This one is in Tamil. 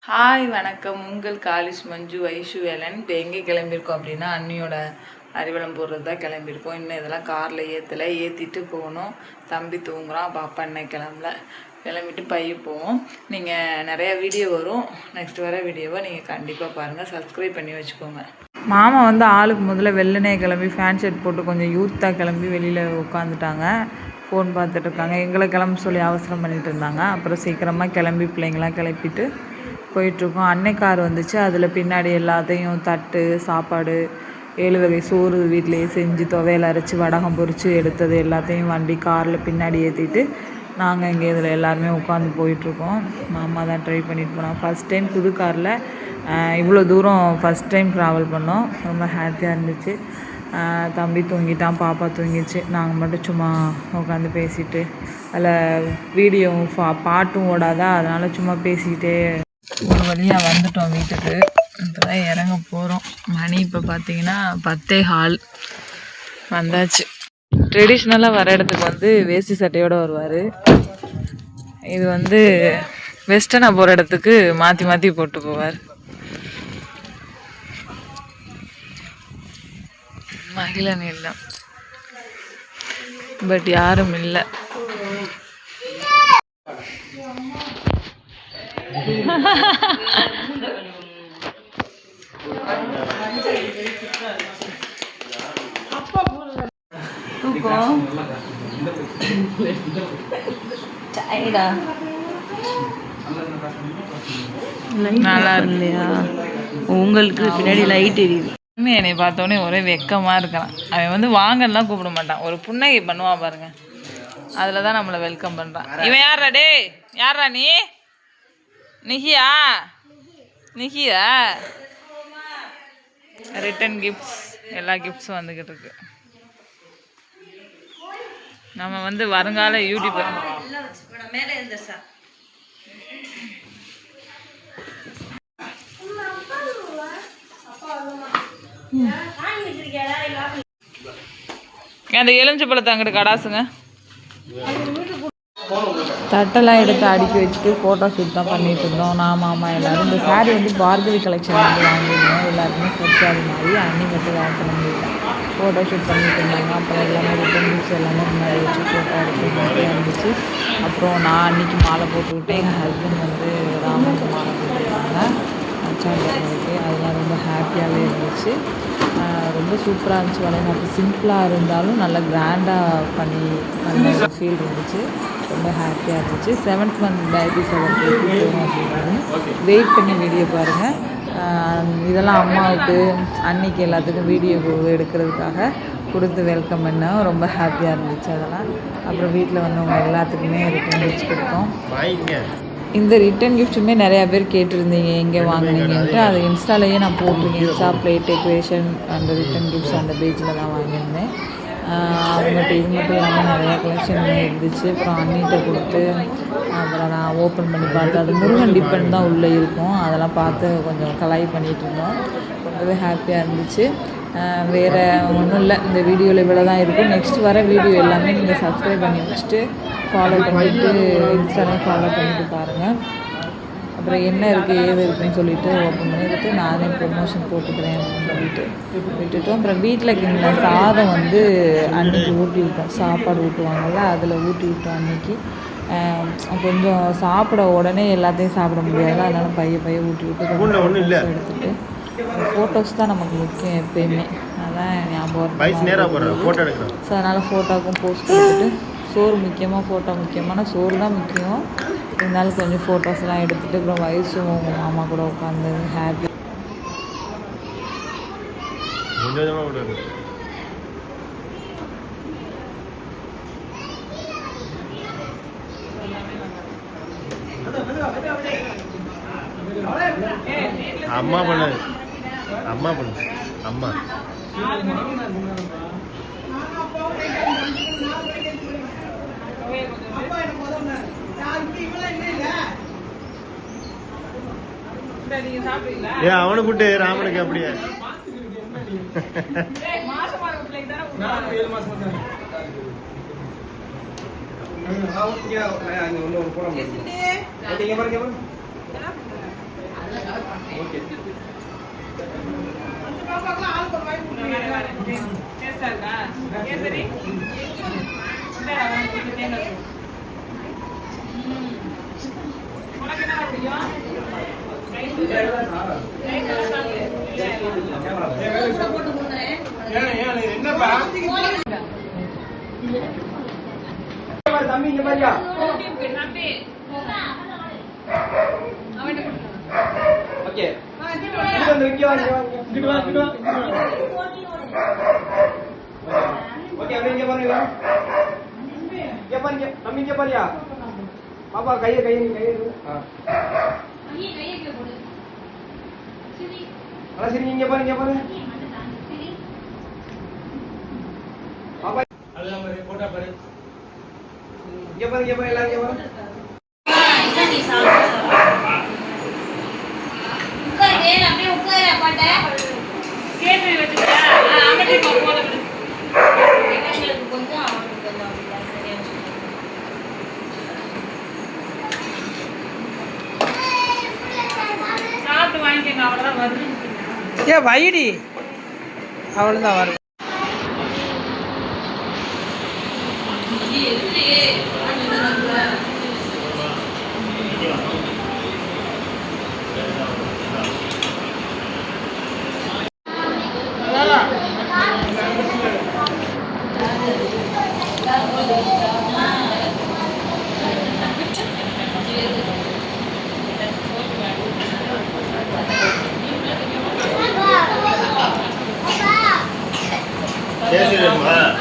ஹாய் வணக்கம். உங்கள் காலிஸ் மஞ்சு வைஷு வேலன். இப்போ எங்கே கிளம்பியிருக்கோம் அப்படின்னா அண்ணியோட அறிவலம் போடுறது தான் கிளம்பியிருக்கோம். இன்னும் இதெல்லாம் காரில் ஏற்றிட்டு போகணும். தம்பி தூங்குறான், பாப்பா இன்னும் கிளம்பிட்டு பைய போவோம். நீங்கள் நிறையா வீடியோ வரும். நெக்ஸ்ட் வர வீடியோவை நீங்கள் கண்டிப்பாக பாருங்கள். சப்ஸ்கிரைப் பண்ணி வச்சுக்கோங்க. மாமா வந்து ஆளுக்கு முதல்ல வெள்ளனே கிளம்பி ஃபேன் ஷர்ட் போட்டு கொஞ்சம் யூத்தாக கிளம்பி வெளியில் உட்காந்துட்டாங்க. ஃபோன் பார்த்துட்ருக்காங்க. எங்களை கிளம்ப சொல்லி அவசரம் பண்ணிகிட்டு இருந்தாங்க. அப்புறம் சீக்கிரமாக கிளம்பி பிள்ளைங்களாம் கிளப்பிட்டு போயிட்டுருக்கோம். அன்னை கார் வந்துச்சு. அதில் பின்னாடி எல்லாத்தையும் தட்டு, சாப்பாடு, 7 வகை சோறு வீட்டிலையே செஞ்சு துவையல் அரைச்சி வடகம் பொரித்து எடுத்தது எல்லாத்தையும் வண்டி காரில் பின்னாடி ஏற்றிட்டு நாங்கள் இங்கே இதில் எல்லாருமே உட்காந்து போயிட்டுருக்கோம். மாமா தான் ட்ரை பண்ணிட்டு போனோம். ஃபஸ்ட் டைம் புது காரில் இவ்வளோ தூரம் ஃபஸ்ட் டைம் ட்ராவல் பண்ணோம். ரொம்ப ஹாப்பியாக இருந்துச்சு. தம்பி தூங்கிட்டான், பாப்பா தூங்கிடுச்சு. நாங்கள் மட்டும் சும்மா உட்காந்து பேசிட்டு அதில் வீடியோவும் பாட்டும் ஓடாதா, அதனால் சும்மா பேசிக்கிட்டே ஒரு வழியாக வந்துட்டோம் வீட்டுக்கு. இப்போ தான் இறங்க போகிறோம். மணி இப்போ பார்த்தீங்கன்னா 10:15 வந்தாச்சு. ட்ரெடிஷ்னலாக வர இடத்துக்கு வந்து வேஷ்டி சட்டையோடு வருவார். இது வந்து வெஸ்டர்னாக போகிற இடத்துக்கு மாற்றி மாற்றி போட்டு போவார். மகிழன் இல்லை, பட் யாரும் இல்லை. நல்லா இல்லையா? உங்களுக்கு பின்னாடி லைட் எரியுது. என்னை பார்த்தோன்னே ஒரே வெக்கமாக இருக்கிறான். அவன் வந்து வாங்கலாம் கூப்பிட மாட்டான், ஒரு புன்னகை பண்ணுவான் பாருங்க, அதில் தான் நம்மளை வெல்கம் பண்ணுறான். இவன் யாரா? டே யாரா நீ? நிகியா? நிகியா? ரிட்டன் கிஃப்ட்ஸ், எல்லா கிஃப்ட்ஸும் வந்துக்கிட்டு இருக்கு. நம்ம வந்து வருங்கால யூடியூபர். அந்த எலுமிச்சை பழத்தை அங்கிட்டு கடாசுங்க. தட்டெல்லாம் எடுத்து அடுக்கி வச்சுட்டு ஃபோட்டோ ஷூட் தான் பண்ணிகிட்டு இருந்தோம். நான் மாமா எல்லோரும். இந்த சாரீ வந்து பார்கவி கலெக்ஷன் வந்து வாங்கியிருந்தோம். எல்லாருமே ஃபர்ஸ்ட் சாரி மாதிரி அன்னி மட்டும் வேர் பண்ணியிருந்தேன். ஃபோட்டோ ஷூட் பண்ணிட்டு இருந்தாங்க. அப்புறம் எல்லாமே ரிட்டன் கிஃப்ட்ஸ் எல்லாமே முன்னாடி வச்சு ஃபோட்டோ எடுத்து இருந்துச்சு. அப்புறம் நான் அன்றைக்கி மாலை போட்டுக்கிட்டேன். எங்கள் ஹஸ்பண்ட் வந்து ராமனுக்கு மாலை போட்டுருக்காங்க மச்சாண்டவங்களுக்கு. அதெல்லாம் ரொம்ப ஹாப்பியாகவே இருந்துச்சு. ரொம்ப சூப்பராக இருந்துச்சு. வளைகாப்பு சிம்பிளாக இருந்தாலும் நல்லா கிராண்டாக பண்ண ஃபீல் இருந்துச்சு. ரொம்ப ஹாப்பியாக இருந்துச்சு. 7th month பேபி செலிப்ரேட் அப்படின்னு வெயிட் பண்ணி வீடியோ பாருங்கள். இதெல்லாம் அம்மாவுக்கு அன்னைக்கு எல்லாத்துக்கும் வீடியோ எடுக்கிறதுக்காக கொடுத்து வெல்கம் பண்ணோம். ரொம்ப ஹாப்பியாக இருந்துச்சு அதெல்லாம். அப்புறம் வீட்டில் வந்தவங்க எல்லாத்துக்குமே ரிட்டன் கிஃப்ட்ஸ் கொடுத்தோம். இந்த ரிட்டன் கிஃப்ட்டுமே நிறையா பேர் கேட்டிருந்தீங்க எங்கே வாங்கினீங்கன்ட்டு. அது இன்ஸ்டாலேயே நான் போட்டிருக்கேன். இன்ஸ்டா பிளேட் டெக்கரேஷன் அந்த ரிட்டன் கிஃப்ட்ஸ் அந்த பேஜில் தான் வாங்கியிருந்தேன். அது மட்டும் இது மட்டும் இல்லாமல் நிறையா கலெக்ஷன் இருந்துச்சு. அப்புறம் அண்ணிட்ட கொடுத்து அப்புறம் நான் ஓப்பன் பண்ணி பார்த்து அது முருகன் டிப்பன் தான் உள்ளே இருக்கும். அதெல்லாம் பார்த்து கொஞ்சம் கலாய் பண்ணிகிட்டு இருந்தோம். ரொம்பவே ஹாப்பியாக இருந்துச்சு. வேறு ஒன்றும் இல்லை. இந்த வீடியோவில் இவ்வளோ தான் இருக்கும். நெக்ஸ்ட் வர வீடியோ எல்லாமே நீங்கள் சப்ஸ்கிரைப் பண்ணி வச்சுட்டு ஃபாலோ பண்ணிவிட்டு இன்ஸ்டாலையும் ஃபாலோ பண்ணிவிட்டு பாருங்கள். அப்புறம் என்ன இருக்குது ஏது இருக்குதுன்னு சொல்லிவிட்டு ஓப்பன் பண்ணிவிட்டு நானே ப்ரொமோஷன் போட்டுக்கிறேன் அப்படின்னு சொல்லிட்டு விட்டுட்டோம். அப்புறம் வீட்டில் கிண்ட சாதம் வந்து அன்றைக்கி ஊட்டி விட்டோம். சாப்பாடு ஊட்டுவாங்கள்ல, அதில் ஊட்டி விட்டோம் அன்றைக்கி. கொஞ்சம் சாப்பிட உடனே எல்லாத்தையும் சாப்பிட முடியாது, அதனால் பைய ஊட்டி விட்டு எடுத்துகிட்டு ஃபோட்டோஸ் தான் நமக்கு முக்கியம் எப்பயுமே. அதான் ஞாபகம். ஸோ அதனால் ஃபோட்டோவுக்கும் போஸ்ட் கொடுத்துட்டு சோறு முக்கியமாக, ஃபோட்டோ முக்கியமான சோறு தான் முக்கியம். இருந்தாலும் கொஞ்சம் ஃபோட்டோஸ்லாம் எடுத்துகிட்டு அப்புறம் வயசும் மாமா கூட உட்காந்து ஹாப்பி. அம்மா பண்ணு, அம்மா பண்ணு, அம்மா அவனு கூட்டு ராமனுக்கு அப்படியே டேஸ்டா இருக்கா கேசரி இந்தா வந்து தேங்காய் உனக்கு என்ன பிடிக்கும் என்னப்பா தம்பி இங்க பாரியா ஓகே இங்க வா ஓகே அப்படியே இங்க பாருங்க இங்க பாருங்க தம்பி இங்க பாரியா பாப்பா கையை அதான் சரி இங்க பாருங்க பாப்பா போட்டா பாரு இங்க பாருங்க எல்லாரும் இங்க பாருங்க ஏ வைடி அவ்வளோதான் வரும் கேசரி